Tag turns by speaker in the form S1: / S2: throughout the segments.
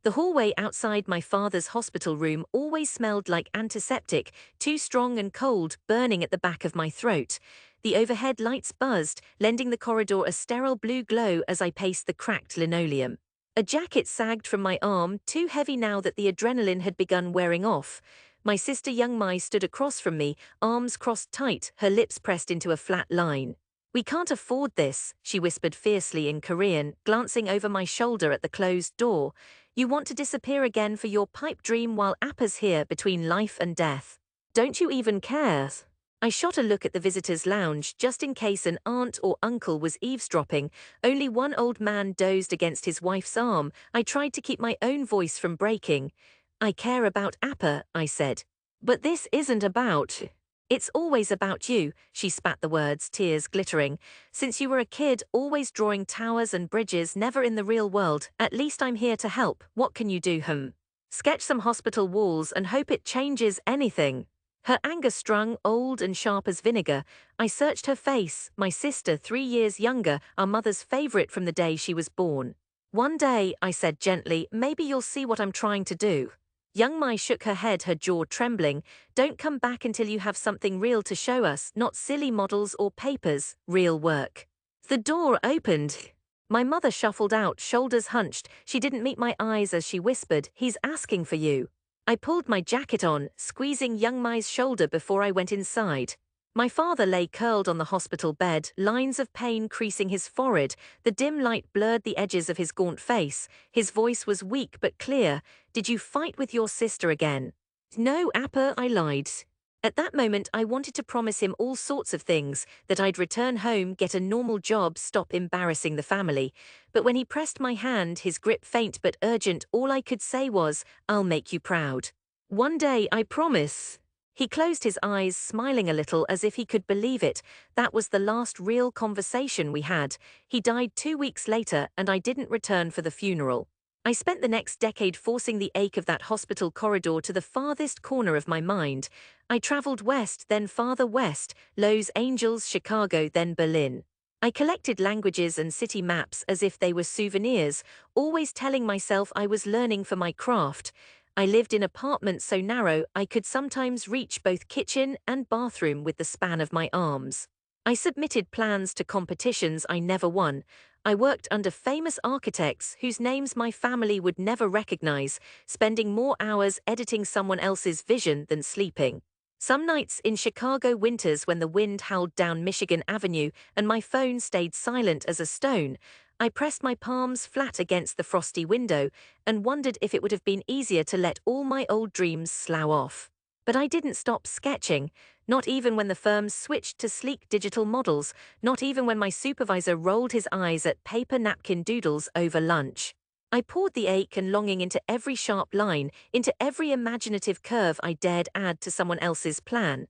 S1: The hallway outside my father's hospital room always smelled like antiseptic, too strong and cold, burning at the back of my throat. The overhead lights buzzed, lending the corridor a sterile blue glow as I paced the cracked linoleum. A jacket sagged from my arm, too heavy now that the adrenaline had begun wearing off. My sister Young Mai stood across from me, arms crossed tight, her lips pressed into a flat line. "We can't afford this," she whispered fiercely in Korean, glancing over my shoulder at the closed door. "You want to disappear again for your pipe dream while Appa's here between life and death. Don't you even care?" I shot a look at the visitors' lounge just in case an aunt or uncle was eavesdropping. Only one old man dozed against his wife's arm. I tried to keep my own voice from breaking. "I care about Appa," I said. "But this isn't about..." "It's always about you," she spat the words, tears glittering. "Since you were a kid, always drawing towers and bridges, never in the real world. At least I'm here to help. What can you do, Sketch some hospital walls and hope it changes anything." Her anger strung, old and sharp as vinegar. I searched her face, my sister 3 years younger, our mother's favorite from the day she was born. "One day," I said gently, "maybe you'll see what I'm trying to do." Young Mai shook her head, her jaw trembling. "Don't come back until you have something real to show us, not silly models or papers, real work." The door opened. My mother shuffled out, shoulders hunched. She didn't meet my eyes as she whispered, "He's asking for you." I pulled my jacket on, squeezing Young Mai's shoulder before I went inside. My father lay curled on the hospital bed, lines of pain creasing his forehead. The dim light blurred the edges of his gaunt face. His voice was weak but clear. "Did you fight with your sister again?" "No, Appa," I lied. At that moment, I wanted to promise him all sorts of things, that I'd return home, get a normal job, stop embarrassing the family. But when he pressed my hand, his grip faint but urgent, all I could say was, "I'll make you proud. One day, I promise." He closed his eyes, smiling a little as if he could believe it. That was the last real conversation we had. He died 2 weeks later, and I didn't return for the funeral. I spent the next decade forcing the ache of that hospital corridor to the farthest corner of my mind. I traveled west, then farther west, Los Angeles, Chicago, then Berlin. I collected languages and city maps as if they were souvenirs, always telling myself I was learning for my craft. I lived in apartments so narrow I could sometimes reach both kitchen and bathroom with the span of my arms. I submitted plans to competitions I never won. I worked under famous architects whose names my family would never recognize, spending more hours editing someone else's vision than sleeping. Some nights in Chicago winters when the wind howled down Michigan Avenue and my phone stayed silent as a stone, I pressed my palms flat against the frosty window and wondered if it would have been easier to let all my old dreams slough off. But I didn't stop sketching, not even when the firm switched to sleek digital models, not even when my supervisor rolled his eyes at paper napkin doodles over lunch. I poured the ache and longing into every sharp line, into every imaginative curve I dared add to someone else's plan.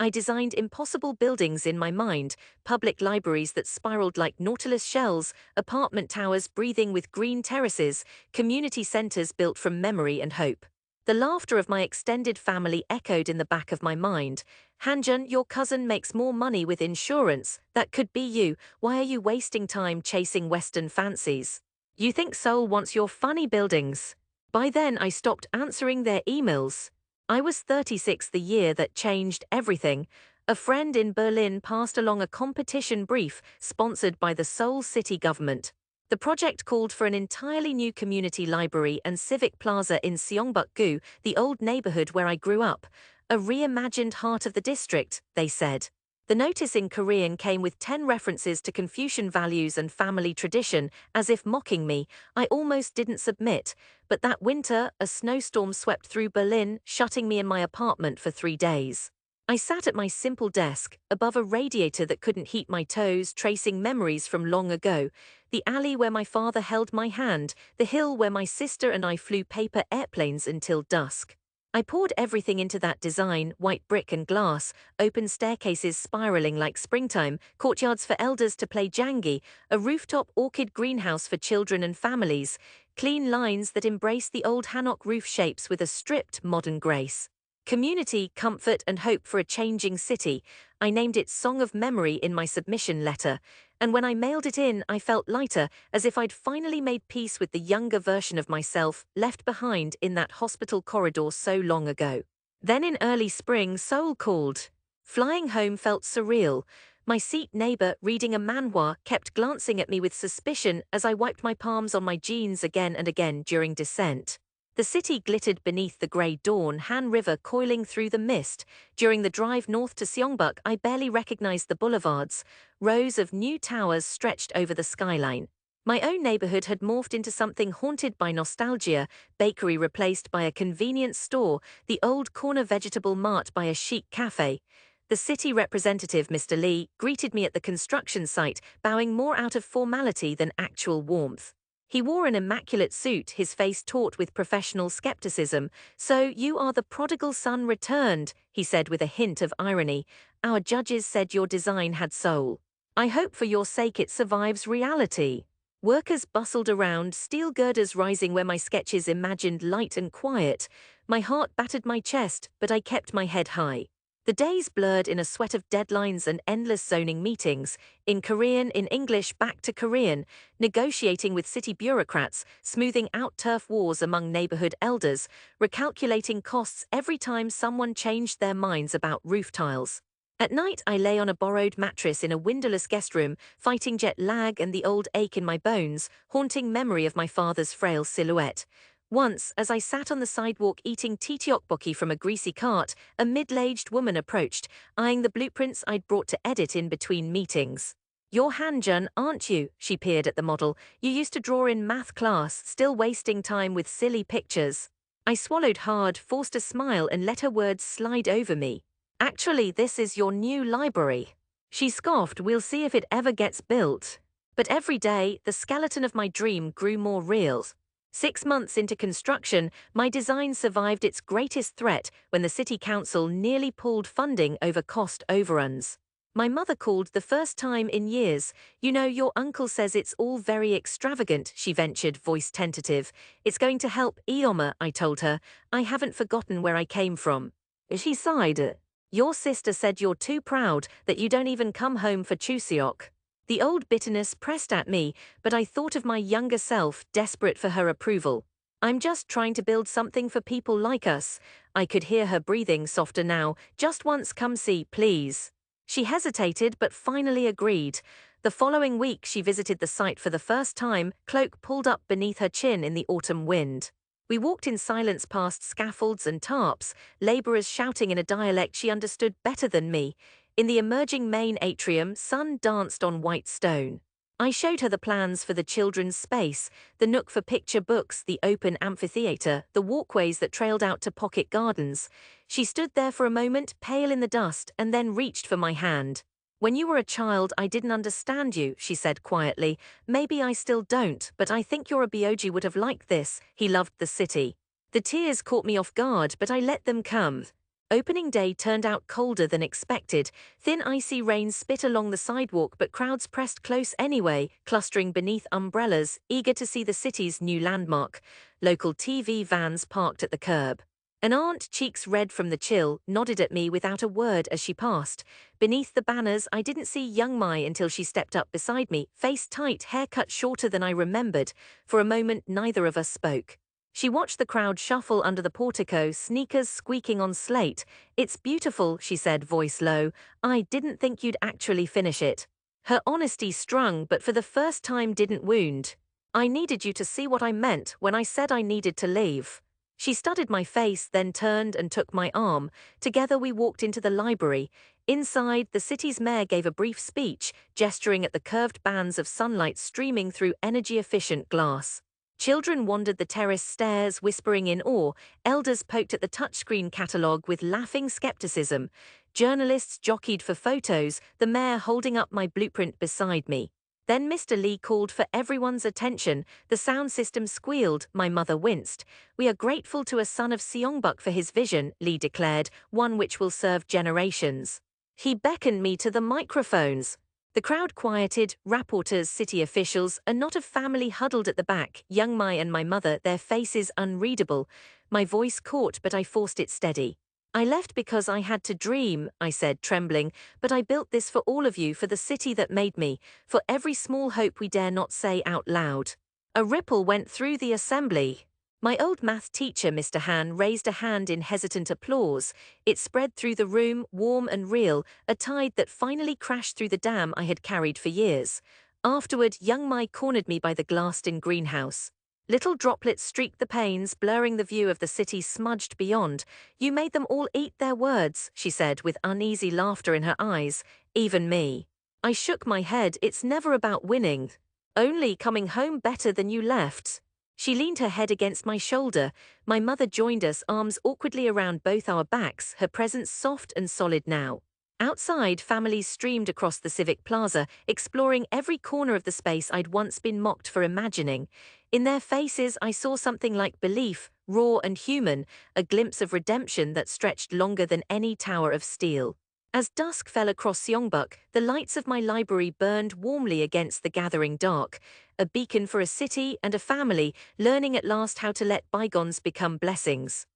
S1: I designed impossible buildings in my mind, public libraries that spiraled like nautilus shells, apartment towers breathing with green terraces, community centers built from memory and hope. The laughter of my extended family echoed in the back of my mind. "Hanjun, your cousin makes more money with insurance. That could be you. Why are you wasting time chasing Western fancies? You think Seoul wants your funny buildings?" By then, I stopped answering their emails. I was 36 the year that changed everything. A friend in Berlin passed along a competition brief sponsored by the Seoul city government. The project called for an entirely new community library and civic plaza in Seongbuk-gu, the old neighborhood where I grew up. A reimagined heart of the district, they said. The notice in Korean came with 10 references to Confucian values and family tradition, as if mocking me. I almost didn't submit. But that winter, a snowstorm swept through Berlin, shutting me in my apartment for 3 days. I sat at my simple desk, above a radiator that couldn't heat my toes, tracing memories from long ago. The alley where my father held my hand, the hill where my sister and I flew paper airplanes until dusk. I poured everything into that design, white brick and glass, open staircases spiraling like springtime, courtyards for elders to play jangi, a rooftop orchid greenhouse for children and families, clean lines that embrace the old hanok roof shapes with a stripped modern grace. Community, comfort and hope for a changing city. I named it Song of Memory in my submission letter, and when I mailed it in, I felt lighter, as if I'd finally made peace with the younger version of myself left behind in that hospital corridor so long ago. Then in early spring, Seoul called. Flying home felt surreal. My seat neighbor, reading a manhwa, kept glancing at me with suspicion as I wiped my palms on my jeans again and again during descent. The city glittered beneath the grey dawn, Han River coiling through the mist. During the drive north to Seongbuk, I barely recognized the boulevards. Rows of new towers stretched over the skyline. My own neighborhood had morphed into something haunted by nostalgia, bakery replaced by a convenience store, the old corner vegetable mart by a chic cafe. The city representative, Mr. Lee, greeted me at the construction site, bowing more out of formality than actual warmth. He wore an immaculate suit, his face taut with professional skepticism. "So you are the prodigal son returned," he said with a hint of irony. "Our judges said your design had soul. I hope for your sake it survives reality." Workers bustled around, steel girders rising where my sketches imagined light and quiet. My heart battered my chest, but I kept my head high. The days blurred in a sweat of deadlines and endless zoning meetings, in Korean, in English, back to Korean, negotiating with city bureaucrats, smoothing out turf wars among neighborhood elders, recalculating costs every time someone changed their minds about roof tiles. At night, I lay on a borrowed mattress in a windowless guest room, fighting jet lag and the old ache in my bones, haunting memory of my father's frail silhouette. Once, as I sat on the sidewalk eating tteokbokki from a greasy cart, a middle-aged woman approached, eyeing the blueprints I'd brought to edit in between meetings. "You're Hanjun, aren't you?" She peered at the model. "You used to draw in math class, still wasting time with silly pictures." I swallowed hard, forced a smile and let her words slide over me. "Actually, this is your new library." She scoffed, "We'll see if it ever gets built." But every day, the skeleton of my dream grew more real. 6 months into construction, my design survived its greatest threat when the city council nearly pulled funding over cost overruns. My mother called the first time in years. "You know, your uncle says it's all very extravagant," she ventured, voice tentative. "It's going to help Ioma," I told her. "I haven't forgotten where I came from." She sighed. "Your sister said you're too proud, that you don't even come home for Chuseok." The old bitterness pressed at me, but I thought of my younger self, desperate for her approval. "I'm just trying to build something for people like us." I could hear her breathing softer now. "Just once come see, please." She hesitated, but finally agreed. The following week, she visited the site for the first time, cloak pulled up beneath her chin in the autumn wind. We walked in silence past scaffolds and tarps, laborers shouting in a dialect she understood better than me. In the emerging main atrium, sun danced on white stone. I showed her the plans for the children's space, the nook for picture books, the open amphitheater, the walkways that trailed out to pocket gardens. She stood there for a moment, pale in the dust, and then reached for my hand. "When you were a child, I didn't understand you," she said quietly. "Maybe I still don't, but I think your Abioji would have liked this. He loved the city." The tears caught me off guard, but I let them come. Opening day turned out colder than expected. Thin icy rain spit along the sidewalk, but crowds pressed close anyway, clustering beneath umbrellas, eager to see the city's new landmark. Local TV vans parked at the curb. An aunt, cheeks red from the chill, nodded at me without a word as she passed. Beneath the banners, I didn't see young Mai until she stepped up beside me, face tight, hair cut shorter than I remembered. For a moment, neither of us spoke. She watched the crowd shuffle under the portico, sneakers squeaking on slate. "It's beautiful," she said, voice low. "I didn't think you'd actually finish it." Her honesty strung, but for the first time didn't wound. "I needed you to see what I meant when I said I needed to leave." She studied my face, then turned and took my arm. Together we walked into the library. Inside, the city's mayor gave a brief speech, gesturing at the curved bands of sunlight streaming through energy-efficient glass. Children wandered the terrace stairs, whispering in awe. Elders poked at the touchscreen catalogue with laughing skepticism. Journalists jockeyed for photos, the mayor holding up my blueprint beside me. Then Mr. Lee called for everyone's attention. The sound system squealed. My mother winced. "We are grateful to a son of Seongbuk for his vision," Lee declared, "one which will serve generations." He beckoned me to the microphones. The crowd quieted, rapporteurs, city officials, a knot of family huddled at the back, young Mai and my mother, their faces unreadable. My voice caught, but I forced it steady. I left because I had to dream, I said, trembling, but I built this for all of you, for the city that made me, for every small hope we dare not say out loud. A ripple went through the assembly. My old math teacher, Mr. Han, raised a hand in hesitant applause. It spread through the room, warm and real, a tide that finally crashed through the dam I had carried for years. Afterward, young Mai cornered me by the glassed-in greenhouse. Little droplets streaked the panes, blurring the view of the city smudged beyond. You made them all eat their words, she said, with uneasy laughter in her eyes. Even me. I shook my head. It's never about winning. Only coming home better than you left. She leaned her head against my shoulder. My mother joined us, arms awkwardly around both our backs, her presence soft and solid now. Outside, families streamed across the civic plaza, exploring every corner of the space I'd once been mocked for imagining. In their faces, I saw something like belief, raw and human, a glimpse of redemption that stretched longer than any tower of steel. As dusk fell across Seongbuk, the lights of my library burned warmly against the gathering dark, a beacon for a city and a family, learning at last how to let bygones become blessings.